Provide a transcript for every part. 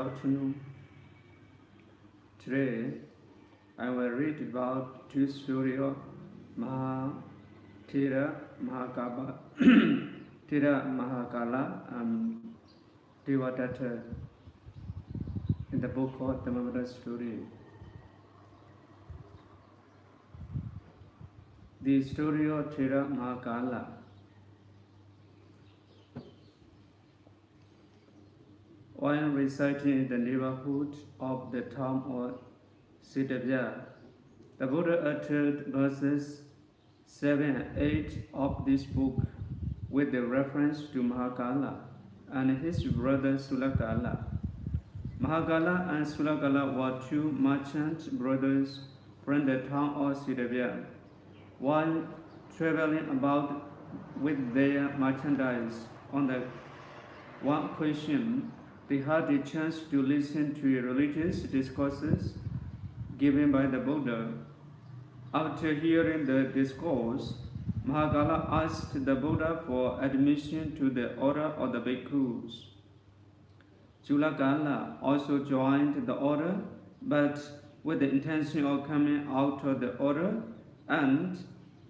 Afternoon. Today, I will read about two stories of Thera Mahakala, Thera Mahakala and Devadatta in the book called the Devadatta story. The story of Thera Mahakala. While residing in the neighborhood of the town of Siddhavya, the Buddha uttered verses 7 and 8 of this book with the reference to Mahakala and his brother Sulakala. Mahakala and Sulakala were two merchant brothers from the town of Siddhavya. While traveling about with their merchandise on the one occasion, they had the chance to listen to religious discourses given by the Buddha. After hearing the discourse, Mahakala asked the Buddha for admission to the order of the bhikkhus. Sulakala also joined the order, but with the intention of coming out of the order and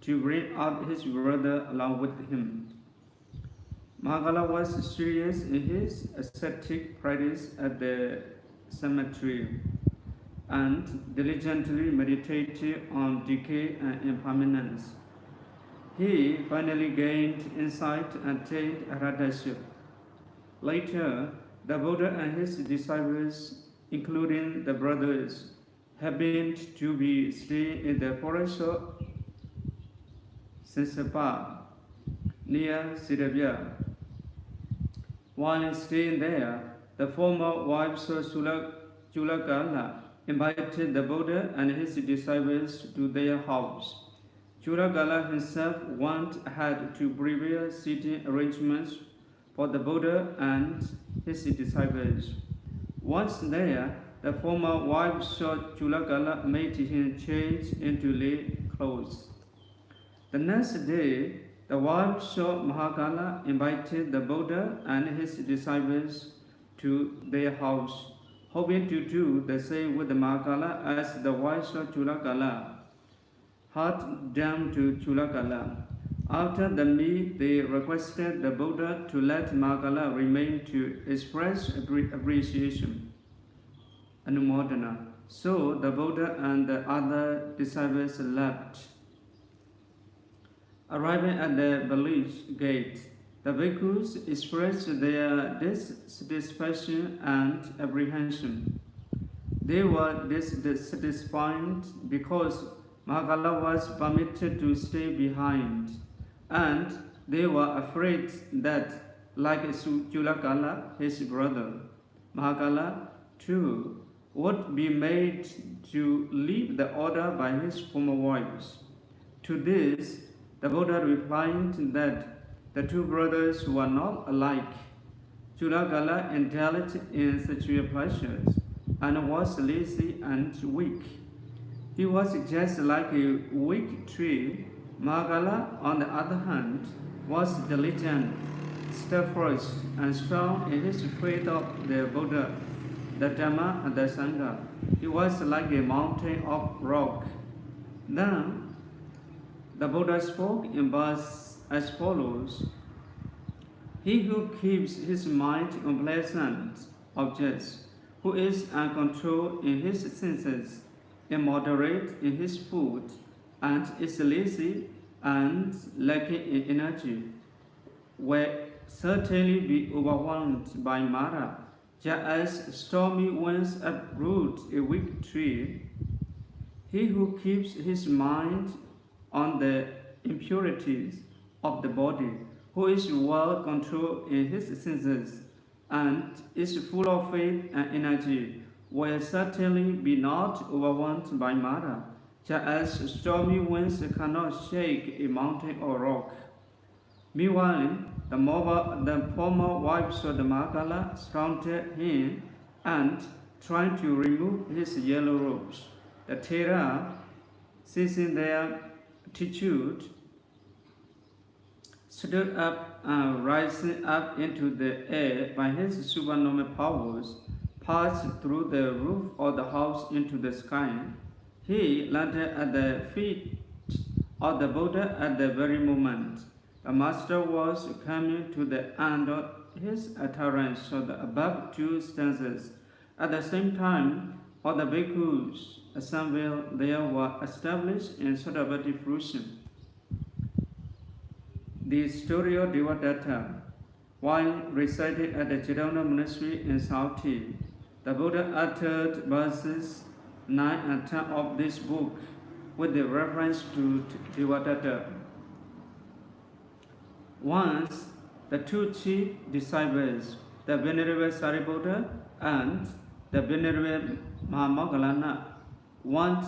to bring out his brother along with him. Mahakala was serious in his ascetic practice at the cemetery and diligently meditated on decay and impermanence. He finally gained insight and attained arhataship. Later, the Buddha and his disciples, including the brothers, happened to be staying in the forest of Sensapa near Siddhavya. While staying there, the former wives of Sulakala invited the Buddha and his disciples to their house. Sulakala himself had to prepare seating arrangements for the Buddha and his disciples. Once there, the former wife saw Sulakala made him change into lay clothes. The next day, the wife saw Mahakala invited the Buddha and his disciples to their house, hoping to do the same with Mahakala as the wife of Sulakala had done to Sulakala. After the meal, they requested the Buddha to let Mahakala remain to express appreciation. Anumodana. So the Buddha and the other disciples left. Arriving at the village gate, the bhikkhus expressed their dissatisfaction and apprehension. They were dissatisfied because Mahakala was permitted to stay behind, and they were afraid that, like Sulakala, his brother, Mahakala too would be made to leave the order by his former wives. To this, the Buddha replied that the two brothers were not alike. Sulakala indulged in sexual pleasures and was lazy and weak. He was just like a weak tree. Mahakala, on the other hand, was diligent, steadfast, and strong in his faith of the Buddha, the Dhamma, and the Sangha. He was like a mountain of rock. Then, the Buddha spoke in verse as follows: He who keeps his mind on pleasant objects, who is uncontrolled in his senses, immoderate in his food, and is lazy and lacking in energy, will certainly be overwhelmed by Mara, just as stormy winds uproot a weak tree. He who keeps his mind on the impurities of the body, who is well controlled in his senses, and is full of faith and energy, will certainly be not overwhelmed by Mara, just as stormy winds cannot shake a mountain or rock. Meanwhile, the former wives of the Mahakala surrounded him and tried to remove his yellow robes. The Thera, seizing their attitude, stood up and rising up into the air by his supernormal powers, passed through the roof of the house into the sky. He landed at the feet of the Buddha at the very moment the Master was coming to the end of his utterance of the above two stanzas. At the same time, all the bhikkhus assembled there were established in Sotabhati fruition. The story of Devadatta. While residing at the Chidana monastery in Saudi, the Buddha uttered verses 9 and 10 of this book with the reference to Devadatta. Once, the two chief disciples, the Venerable Sariputta and the Venerable Mahakala, went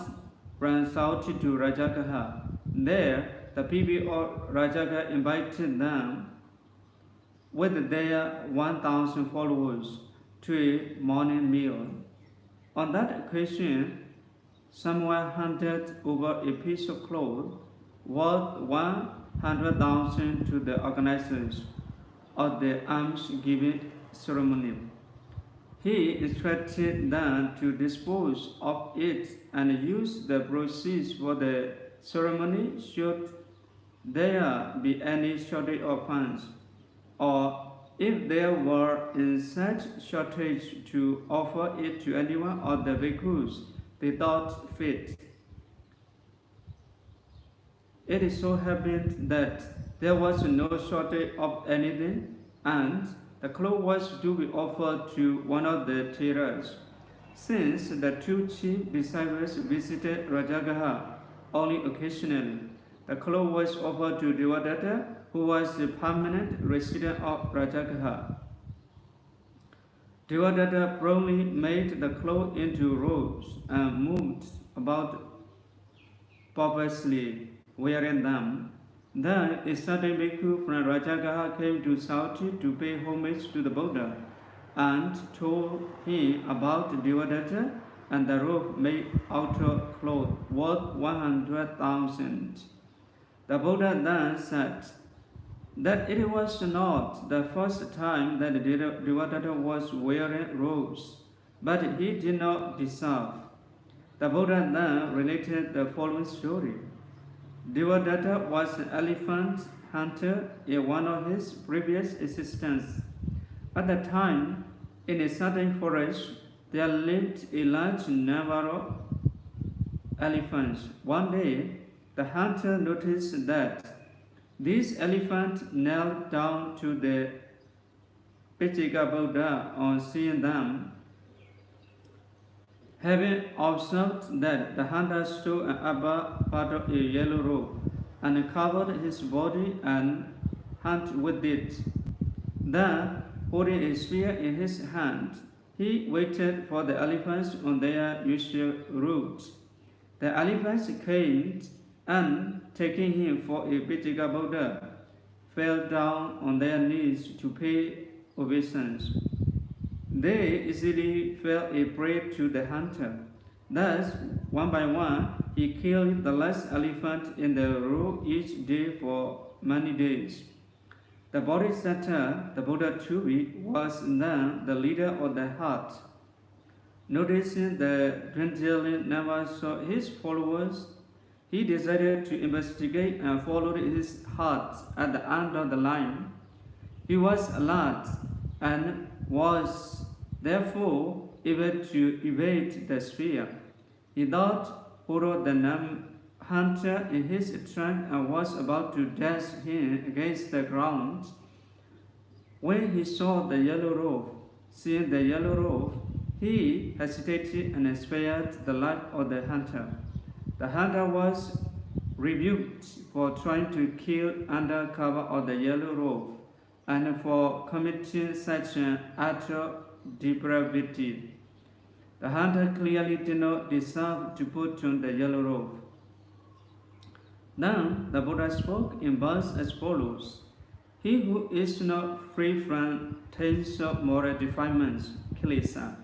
from Saudi to Rajagaha. There, the people of Rajagaha invited them with their 1,000 followers to a morning meal. On that occasion, someone handed over a piece of cloth worth 100,000 to the organizers of the alms-giving ceremony. He instructed them to dispose of it and use the proceeds for the ceremony should there be any shortage of funds, or if there were in such shortage to offer it to anyone of the bhikkhus they thought fit. It is so happened that there was no shortage of anything, and the cloth was to be offered to one of the Theras. Since the two chief disciples visited Rajagaha only occasionally, the cloth was offered to Devadatta, who was the permanent resident of Rajagaha. Devadatta promptly made the cloth into robes and moved about purposely wearing them. Then a certain bhikkhu from Rajagaha came to Saudi to pay homage to the Buddha and told him about Devadatta and the robe made out of cloth worth 100,000. The Buddha then said that it was not the first time that Devadatta was wearing robes, but he did not deserve. The Buddha then related the following story. Devadatta was an elephant hunter in one of his previous existences. At the time, in a certain forest, there lived a large number of elephants. One day, the hunter noticed that these elephants knelt down to the Pitchika Buddha on seeing them. Having observed that the hunter stole an upper part of a yellow robe and covered his body and hunted with it, then, holding a spear in his hand, he waited for the elephants on their usual route. The elephants came and, taking him for a Pitchika Buddha, fell down on their knees to pay obeisance. They easily fell a prey to the hunter. Thus, one by one, he killed the last elephant in the row each day for many days. The Bodhisattva, the Buddha Turi, was then the leader of the herd. Noticing the dwindling numbers of his followers, he decided to investigate and followed his herd at the end of the line. He was alert and was therefore able to evade the spear. He thought followed the hunter in his trunk and was about to dash him against the ground when he saw the yellow robe. Seeing the yellow robe, he hesitated and spared the life of the hunter. The hunter was rebuked for trying to kill under cover of the yellow robe and for committing such an utter depravity. The hunter clearly did not deserve to put on the yellow robe. Then the Buddha spoke in verse as follows. He who is not free from taints of moral defilements, kilesa,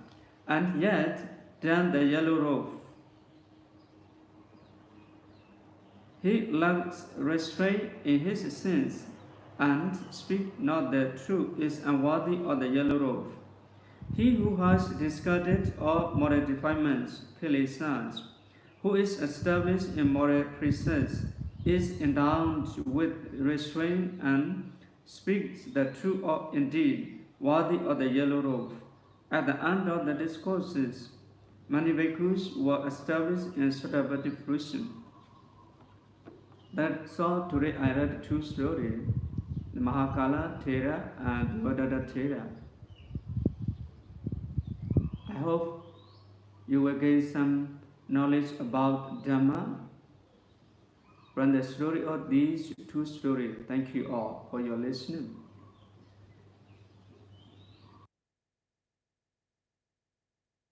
and yet don the yellow robe, he lacks restraint in his sins and speak not the truth, is unworthy of the yellow robe. He who has discarded all moral defilements, kilesas, who is established in moral precepts, is endowed with restraint and speaks the truth of indeed, worthy of the yellow robe. At the end of the discourses, many bhikkhus were established in Sattapati fruition. That's all. Today I read two stories, the Mahakala Thera and Devadatta Thera. I hope you will gain some knowledge about Dhamma from the story of these two stories. Thank you all for your listening.